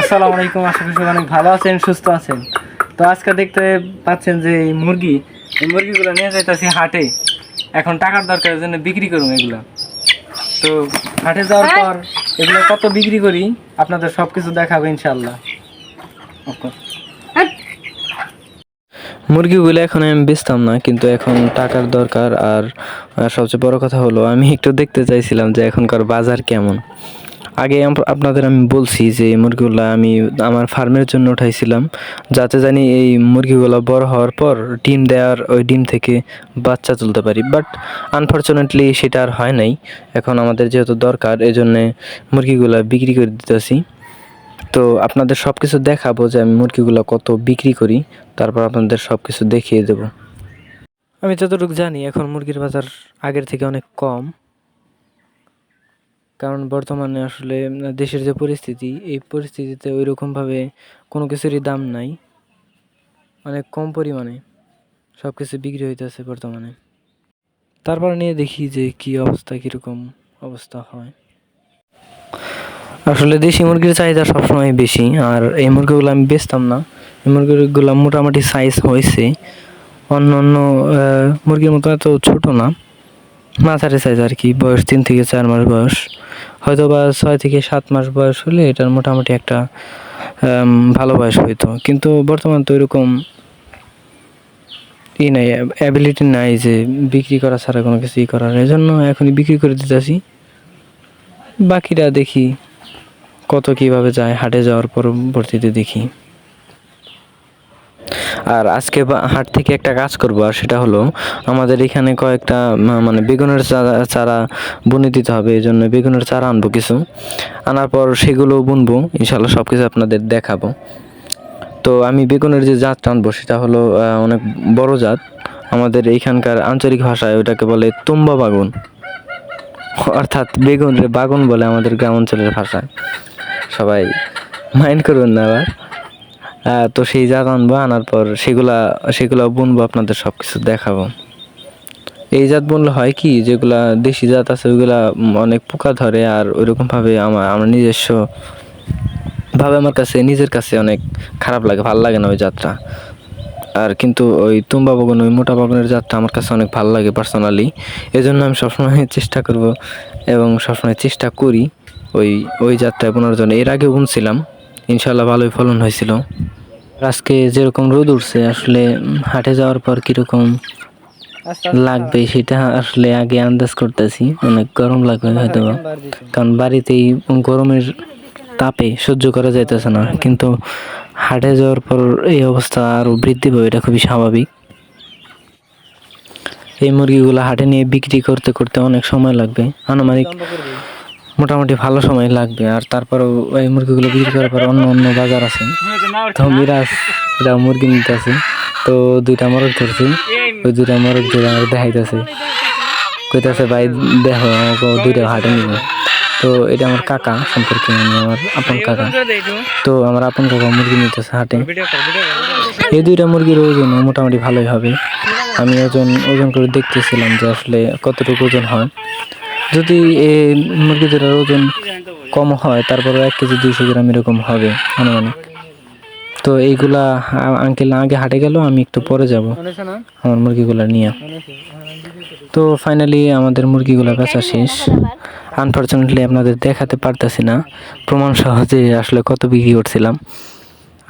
আসসালামু আলাইকুম। আশা করি সবাই অনেক ভালো আছেন, সুস্থ আছেন। তো আজকে দেখতে পাচ্ছেন যে এই মুরগিগুলো নিয়ে যাইতেছি হাটে। এখন টাকার দরকারের জন্য বিক্রি করুন এগুলো। তো হাটে যাওয়ার পর এগুলো কত বিক্রি করি আপনাদের সব কিছু দেখাবো ইনশাল্লাহ। মুরগিগুলো এখন আমি বেচতাম না, কিন্তু এখন টাকার দরকার। আর সবচেয়ে বড় কথা হলো আমি একটু দেখতে চাইছিলাম যে এখনকার বাজার কেমন। আগে আপনাদের আমি বলছি যে মুরগিগুলো আমি আমার ফার্মের জন্য উঠাইছিলাম, যাতে জানি এই মুরগিগুলো বড় হওয়ার পর ডিম দেওয়ার ওই ডিম থেকে বাচ্চা তুলতে পারি। বাট আনফর্চুনেটলি সেটা আর হয় নাই। এখন আমাদের যেহেতু দরকার, এই জন্যে মুরগিগুলো বিক্রি করে দিতেছি। তো আপনাদের সব কিছু দেখাবো যে আমি মুরগিগুলো কত বিক্রি করি, তারপর আপনাদের সব কিছু দেখিয়ে দেব। আমি যতটুকু জানি এখন মুরগির বাজার আগের থেকে অনেক কম, কারণ বর্তমানে আসলে দেশের যে পরিস্থিতি, এই পরিস্থিতিতে ওই রকমভাবে কোনো কিছুরই দাম নাই, অনেক কম পরিমাণে সব কিছু বিক্রি হইতেছে বর্তমানে। তারপর নিয়ে দেখি যে কি অবস্থা, কীরকম অবস্থা হয়। আসলে দেশি মুরগির চাহিদা সবসময় বেশি, আর এই মুরগিগুলো আমি বেচতাম না। এই মুরগিগুলো মোটামুটি সাইজ হয়েছে, অন্য অন্য মুরগির মতো এত ছোটো না, মাঝারি সাইজ আর কি। বয়স 3 থেকে 4 মাস বয়স, হয়তো বা 6 থেকে 7 মাস বয়স হলে এটার মোটামুটি একটা ভালো বয়স হইতো। কিন্তু বর্তমান তো এরকম নাই, অ্যাবিলিটি নাই যে বিক্রি করা ছাড়া কোনো কিছুই করার। এই জন্য এখনই বিক্রি করে দিতেছি, বাকিটা দেখি কত কীভাবে যায়, হাটে যাওয়ার পরবর্তীতে দেখি। আর আজকে হাট থেকে একটা কাজ করব, আর সেটা হলো আমাদের এখানে কয়েকটা মানে বেগুনের চারা বুনে দিতে হবে। এই জন্য বেগুনের চারা আনবো কিছু, আনার পর সেগুলো বুনবো ইনশাল্লাহ, সব কিছু আপনাদের দেখাবো। তো আমি বেগুনের যে জাতটা আনবো সেটা হলো অনেক বড় জাত। আমাদের এইখানকার আঞ্চলিক ভাষায় ওটাকে বলে তুম্বা বাগুন, অর্থাৎ বেগুন রে বাগুন বলে আমাদের গ্রাম অঞ্চলের ভাষায়। সবাই মাইন্ড করবেন না আবার। তো সেই জাত আনবো, আনার পর সেগুলা বুনবো, আপনাদের সব কিছু দেখাবো। এই জাত বুনলে হয় কি, যেগুলা দেশি জাত আছে ওইগুলা অনেক পোকা ধরে, আর ওইরকমভাবে আমার নিজস্ব ভাবে আমার কাছে নিজের কাছে অনেক খারাপ লাগে, ভালো লাগে না ওই জাতটা। আর কিন্তু ওই তুম্বা বাগুন, ওই মোটা বাগুনের জাতটা আমার কাছে অনেক ভালো লাগে পার্সোনালি। এই জন্য আমি সবসময় চেষ্টা করব এবং সবসময় চেষ্টা করি ওই জাতটা বোনার জন্য। এর আগে বুনছিলাম, ইনশাল্লাহ ভালোই ফলন হয়েছিল। আজকে যেরকম রোদ উঠছে, আসলে হাটে যাওয়ার পর কীরকম লাগবে সেটা আসলে আগে আন্দাজ করতেছি। অনেক গরম লাগবে হয়তো, কারণ বাড়িতেই গরমের তাপে সহ্য করা যাইতেছে না, কিন্তু হাটে যাওয়ার পর এই অবস্থা আরও বৃদ্ধি পাবে, এটা খুবই স্বাভাবিক। এই মুরগিগুলো হাটে নিয়ে বিক্রি করতে করতে অনেক সময় লাগবে, আনুমানিক মোটামুটি ভালো সময় লাগবে। আর তারপরেও এই মুরগিগুলো বিক্রি করার পর অন্য অন্য বাজার আছে, তো মিরাজ এটা মুরগি নিতেছে। তো 2টা মোরগ ধরছি, ওই 2টা মোরগ ধরে আমাকে দেখাইতেছে, কইতাছে ভাই দেখো আমাকে 2টা হাটে নিব। তো এটা আমার কাকা সম্পর্কে, আমার আপন কাকা। তো আমার আপন কাকা মুরগি নিতেছে হাটে। এই 2টা মুরগির ওজন মোটামুটি ভালোই হবে। আমি ওজন করে দেখতেছিলাম যে আসলে কতটুকু ওজন হয়। যদি এই মুরগি দুটার ওজন কম হয়, তারপরে 1 কেজি 200 গ্রাম এরকম হবে আনুমানিক। তো এইগুলা আঙ্কেল আগে হাটে গেল, আমি একটু পরে যাব আমার মুরগিগুলা নিয়ে। তো ফাইনালি আমাদের মুরগিগুলা বেচা শেষ। আনফর্চুনেটলি আপনাদের দেখাতে পারতেছি না প্রমাণ সহ যে আসলে কত বিক্রি করছিলাম।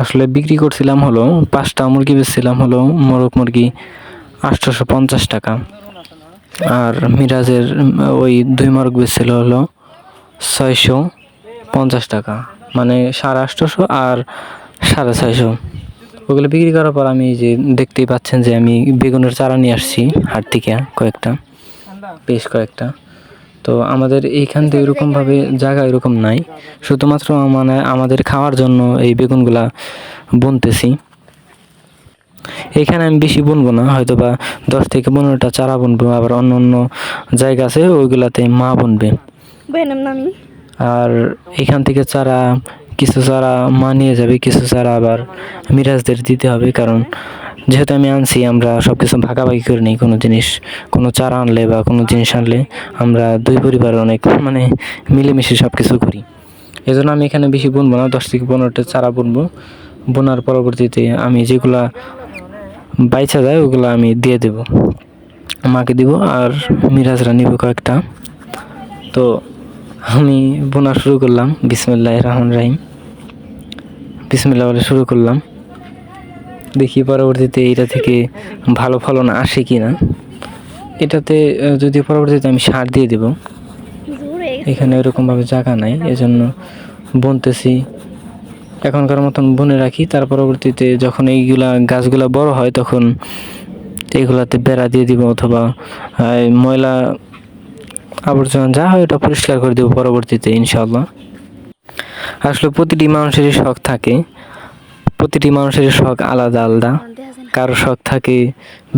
আসলে বিক্রি করছিলাম হলো 5টা মুরগি বেচছিলাম হলো মোরগ মুরগি 850 টাকা, আর মিরাজের ওই 2 মোরগ বেচছিল হলো 650 টাকা, মানে 850 আর 650। ওগুলো বিক্রি করার পর আমি যে দেখতেই পাচ্ছেন যে আমি বেগুনের চারা নিয়ে আসছি হাট থেকে বেশ কয়েকটা। তো আমাদের এইখান থেকে এরকমভাবে জায়গা এরকম নাই, শুধুমাত্র মানে আমাদের খাওয়ার জন্য এই বেগুনগুলা বুনতেছি। এখানে আমি বেশি বুনবো না, হয়তো বা 10 থেকে 15টা চারা বুনবো। আবার অন্য অন্য জায়গা আছে ওইগুলাতে মা বুনবে। আর এখান থেকে কিছু চারা মা নিয়ে যাবে, কিছু চারা আবার মিরাজদের দিতে হবে, কারণ যেহেতু আমি আনছি, আমরা সব কিছু ভাগাভাগি করে নিই। কোনো চারা আনলে বা কোনো জিনিস আনলে আমরা 2 পরিবার অনেক মানে মিলেমিশে সব কিছু করি। এই জন্য আমি এখানে বেশি বুনবো না, 10 থেকে 15টা চারা বুনবো। বোনার পরবর্তীতে আমি যেগুলা বাইচা যায় ওগুলো আমি দিয়ে দেব, মাকে দিব আর মিরাজরা নিব কয়েকটা। তো আমি বোনা শুরু করলাম, বিসমিল্লাহির রহমানির রহিম, বিসমিল্লাহ বলে শুরু করলাম। দেখি পরবর্তীতে এটা থেকে ভালো ফলন আসে কি না। এটাতে যদি পরবর্তীতে আমি সার দিয়ে দেব, এখানে এরকমভাবে জায়গা নাই, এজন্য বুনতেছি এখনকার মতন বুনে রাখি। তার পরবর্তীতে যখন এইগুলা গাছগুলা বড় হয় তখন এইগুলাতে বেড়া দিয়ে দিব, অথবা ময়লা আবর্জনা যা হয় ওটা পরিষ্কার করে দেবো পরবর্তীতে ইনশাআল্লাহ। আসলে প্রতিটি মানুষেরই শখ থাকে, প্রতিটি মানুষের শখ আলাদা আলাদা। কারো শখ থাকে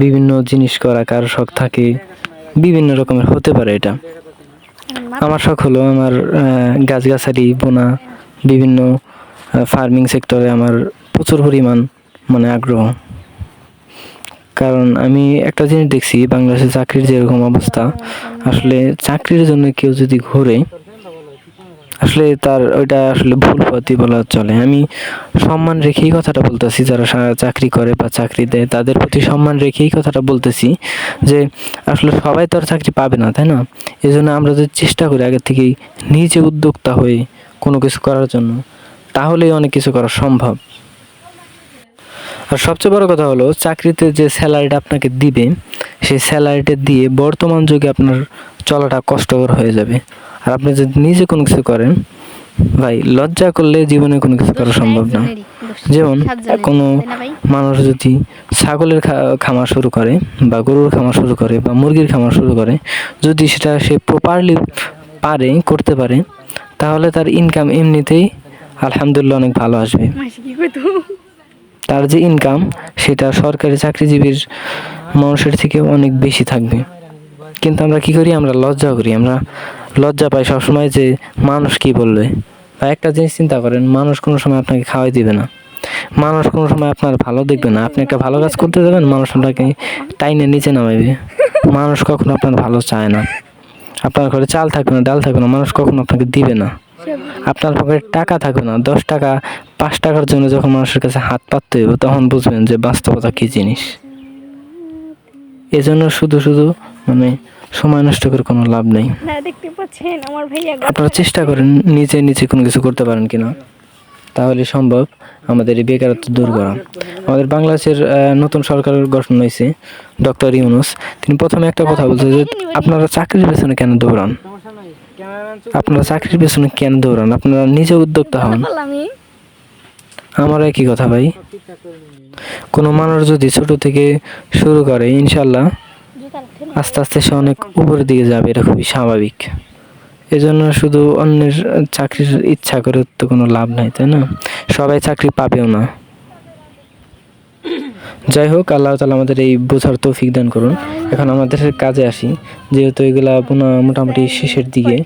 বিভিন্ন জিনিস করা, কারো শখ থাকে বিভিন্ন রকমের, হতে পারে এটা। আমার শখ হলো আমার গাছগাছালি বোনা, বিভিন্ন ফার্মিং সেক্টরে আমার প্রচুর পরিমাণ মানে আগ্রহ। কারণ আমি একটা জিনিস দেখছি, বাংলাদেশে চাকরির যেরকম অবস্থা, আসলে চাকরির জন্য কেউ যদি ঘুরে আসলে তার ওইটা আসলে ভুল পথই বলা চলে। আমি সম্মান রেখেই কথাটা বলতেছি, যারা চাকরি করে বা চাকরি দেয় তাদের প্রতি সম্মান রেখেই কথাটা বলতেছি, যে আসলে সবাই তো আর চাকরি পাবে না, তাই না? এই জন্য আমরা যদি চেষ্টা করি আগে থেকেই নিজে উদ্যোক্তা হয়ে কোনো কিছু করার জন্য, তাহলেই অনেক কিছু করা সম্ভব। আর সবচেয়ে বড় কথা হলো, চাকরিতে যে স্যালারিটা আপনাকে দিবে সেই স্যালারিটা দিয়ে বর্তমান যুগে আপনার চলাটা কষ্টকর হয়ে যাবে। আর আপনি যদি নিজে কোনো কিছু করেন, ভাই লজ্জা করলে জীবনে কোনো কিছু করা সম্ভব না। যেমন কোনো মানুষ যদি ছাগলের খামার শুরু করে বা গরুর খামার শুরু করে বা মুরগির খামার শুরু করে, যদি সেটা সে প্রপারলি করতে পারে, তাহলে তার ইনকাম এমনিতেই আলহামদুলিল্লাহ অনেক ভালো আসবে। তার যে ইনকাম সেটা সরকারি চাকরিজীবীর মানুষের থেকে অনেক বেশি থাকবে। কিন্তু আমরা কি করি, আমরা লজ্জা করি, আমরা লজ্জা পাই সবসময় যে মানুষ কি বলবে। বা একটা জিনিস চিন্তা করেন, মানুষ কোনো সময় আপনাকে খাওয়াই দিবে না, মানুষ কোনো সময় আপনার ভালো দেখবে না। আপনি একটা ভালো কাজ করতে যাবেন, মানুষ আপনাকে টাইনে নিচে নামাইবে। মানুষ কখনো আপনার ভালো চায় না। আপনার ঘরে চাল থাকবে না, ডাল থাকবে না, মানুষ কখনো আপনাকে দিবে না। আপনার পকেটে টাকা থাকবে না, 10 টাকা 5 টাকার জন্য যখন মানুষের কাছে হাত পাততে হবে, তখন বুঝবেন যে বাস্তবতা কি জিনিস। এজন্য শুধু শুধু মানে সময় নষ্ট করে কোনো লাভ নেই। দেখতে পাচ্ছেন আমার ভাইয়া, আপনারা চেষ্টা করেন নিজে নিজে কোনো কিছু করতে পারেন কিনা, তাহলে সম্ভব আমাদের এই বেকারত্ব দূর করা। আমাদের বাংলাদেশের নতুন সরকার গঠন হয়েছে, ডক্টর ইউনূস। তিনি প্রথমে একটা কথা বলছে যে আপনারা চাকরির পেছনে কেন দৌড়ান, আপনারা চাকরির পেছনে কেন দৌড়ান, আপনারা নিজে উদ্যোক্তা হন। আমার একই কথা ভাই, কোনো মানুষ যদি ছোট থেকে শুরু করে, ইনশাল্লাহ আস্তে আস্তে সে অনেক উপরের দিকে যাবে, এটা খুবই স্বাভাবিক। এজন্য শুধু অন্যের চাকরির ইচ্ছা করে তো কোনো লাভ নাই, তাই না? সবাই চাকরি পাবেও না। যাই হোক, আল্লাহ তাআলা আমাদের এই বোঝার তৌফিক দান করুন। এখন আমাদের কাজে আসি, যেহেতু এগুলা বোনা মোটামুটি শেষের দিকে,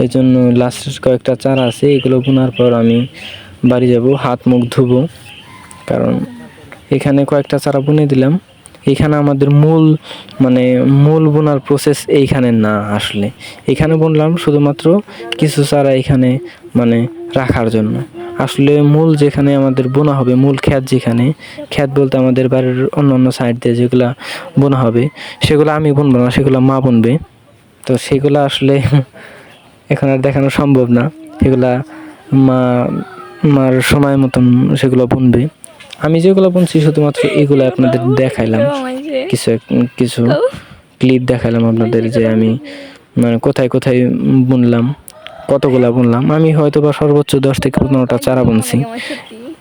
এই জন্য লাস্টের কয়েকটা চারা আছে, এগুলো বোনার পর আমি বাড়ি যাব, হাত মুখ ধুবো। কারণ এখানে কয়েকটা চারা বুনে দিলাম, এখানে আমাদের মূল বোনার প্রসেস এইখানে না। আসলে এখানে বুনলাম শুধুমাত্র কিছু চারা এখানে রাখার জন্য। আসলে মূল যেখানে আমাদের বোনা হবে, মূল ক্ষেত যেখানে, ক্ষেত বলতে আমাদের বাড়ির অন্য সাইড দিয়ে যেগুলা বোনা হবে, সেগুলো আমি বুনবো না, সেগুলো মা বুনবে। তো সেগুলো আসলে এখন আর দেখানো সম্ভব না, সেগুলা মার সময় মতন সেগুলো বুনবে। আমি যেগুলো বুনছি শুধুমাত্র এগুলো আপনাদের দেখাইলাম, কিছু ক্লিপ দেখাইলাম আপনাদের, যে আমি কোথায় কোথায় বুনলাম, কতগুলা বুনলাম। আমি হয়তো বা সর্বোচ্চ 10 থেকে 15টা চারা বুনছি,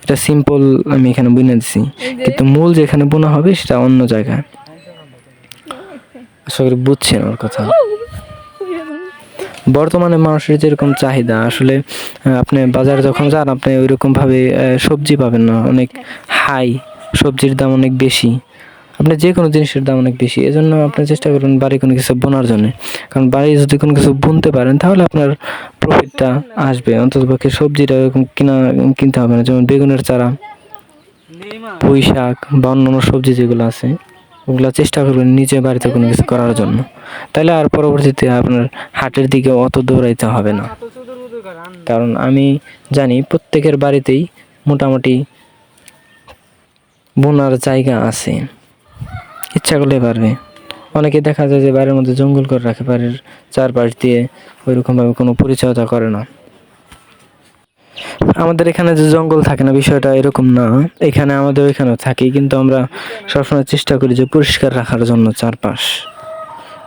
এটা সিম্পল আমি এখানে বুনে দিছি। কিন্তু মূল যেখানে বোনা হবে সেটা অন্য জায়গায়। আশা করি বুঝছেন ওর কথা। বর্তমানে মানুষের যেরকম চাহিদা, আসলে আপনি বাজারে যখন যান, আপনি ওইরকম ভাবে সবজি পাবেন না, অনেক হাই, সবজির দাম অনেক বেশি, আপনি যে কোনো জিনিসের দাম অনেক বেশি। এজন্য আপনি চেষ্টা করুন বাড়ি কোনো কিছু বোনার জন্য, কারণ বাড়ি যদি কোনো কিছু বুনতে পারেন তাহলে আপনার প্রফিটটা আসবে। অন্ততপক্ষে সবজিটা এরকম কিনতে হবে না, যেমন বেগুনের চারা, পুঁই শাক বা অন্যান্য সবজি যেগুলো আছে, ওগুলা চেষ্টা করবেন নিজে বাড়িতে কোনো কিছু করার জন্য, তাহলে আর পরবর্তীতে আপনার হাটের দিকে অত দৌড়াইতে হবে না। কারণ আমি জানি প্রত্যেকের বাড়িতেই মোটামুটি বোনার জায়গা আছে, ইচ্ছা করলে পারবে। অনেকে দেখা যায় যে বাড়ির মধ্যে জঙ্গল করে রাখে, বাড়ির চারপাশ দিয়ে ওইরকমভাবে কোনো পরিচর্যা করে না। আমাদের এখানে যে জঙ্গল থাকে না, বিষয়টা এরকম না। এখানে আমাদের এখানেও থাকে, কিন্তু আমরা সবসময় চেষ্টা করি যে পরিষ্কার রাখার জন্য চারপাশ।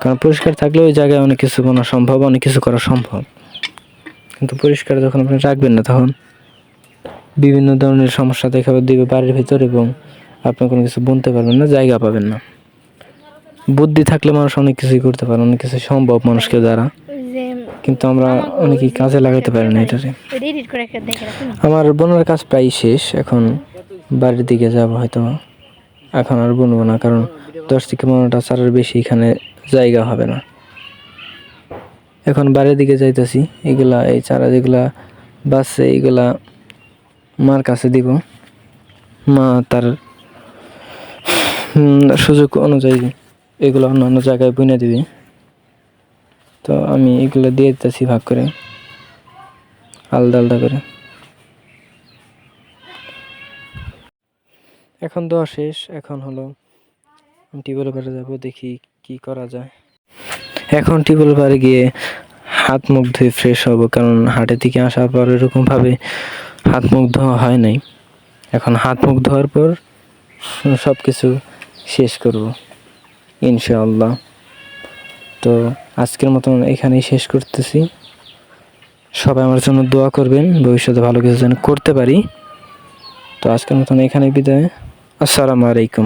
কারণ পরিষ্কার থাকলে ওই জায়গায় অনেক কিছু বানা সম্ভব, অনেক কিছু করা সম্ভব। কিন্তু পরিষ্কার যখন আপনি রাখবেন না, তখন বিভিন্ন ধরনের সমস্যা দেখা দিবে বাড়ির ভিতর, এবং আপনি কোনো কিছু বুনতে পারবেন না, জায়গা পাবেন না। বুদ্ধি থাকলে মানুষ অনেক কিছুই করতে পারে, অনেক কিছু সম্ভব মানুষকে দ্বারা, কিন্তু আমরা অনেকেই কাজে লাগাতে পারি না এটারে। আমার বোনের কাজ প্রায় শেষ, এখন বাড়ির দিকে যাব হয়তো। এখন আর বুনবো না, কারণ 10 থেকে 15টা চারার বেশি এখানে জায়গা হবে না। এখন বাড়ির দিকে যাইতেছি, এগুলা এই চারা যেগুলা বাসে এগুলা মার কাছে দিব, মা তার সুযোগ অনুযায়ী এগুলো অন্যান্য জায়গায় বুনে দিবি। তো আমি এগুলো দিয়ে দিতেছি ভাগ করে, আলাদা আলাদা করে। এখন দেওয়া শেষ, এখন হলো টিউবওয়েল পাড়ে যাবো, দেখি কি করা যায়। এখন টিউবওয়েল পাড়ে গিয়ে হাত মুখ ধুয়ে ফ্রেশ হব, কারণ হাটে থেকে আসার পর এরকমভাবে হাত মুখ ধোয়া হয় নাই। এখন হাত মুখ ধোয়ার পর সব কিছু শেষ করব ইনশাআল্লাহ। তো আজকের মতন এখানেই শেষ করতেছি। সবাই আমার জন্য দোয়া করবেন, ভবিষ্যতে ভালো কিছু যেন করতে পারি। তো আজকের মতন এখানেই বিদায়। আসসালামু আলাইকুম।